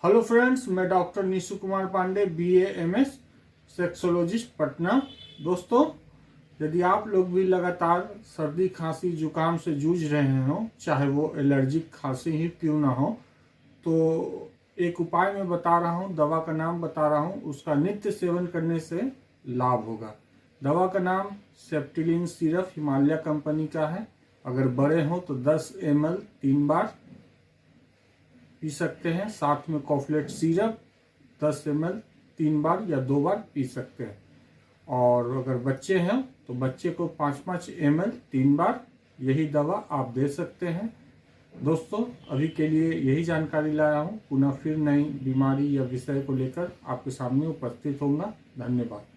Hello friends, मैं doctor Nishu Kumar Pandey, BA MS sexologist, Patna. दोस्तों, यदि आप लोग भी लगातार सर्दी खांसी जुकाम से जूझ रहे हो, चाहे वो एलर्जिक खांसी ही क्यों ना हो, तो एक उपाय मैं बता रहा हूँ, दवा का नाम बता रहा हूँ। उसका नित्य सेवन करने से लाभ होगा। दवा का नाम सेप्टिलिन सिरप हिमालय कंपनी का है। अगर बड़े हो तो 10 ml 3 बार पी सकते हैं। साथ में कॉफलेट सिरप 10 ml 3 बार या 2 बार पी सकते हैं। और अगर बच्चे हैं तो बच्चे को 5-5 ml 3 बार यही दवा आप दे सकते हैं। दोस्तों, अभी के लिए यही जानकारी लाया हूँ। पुनः फिर नई बीमारी या विषय को लेकर आपके सामने उपस्थित होऊंगा। धन्यवाद।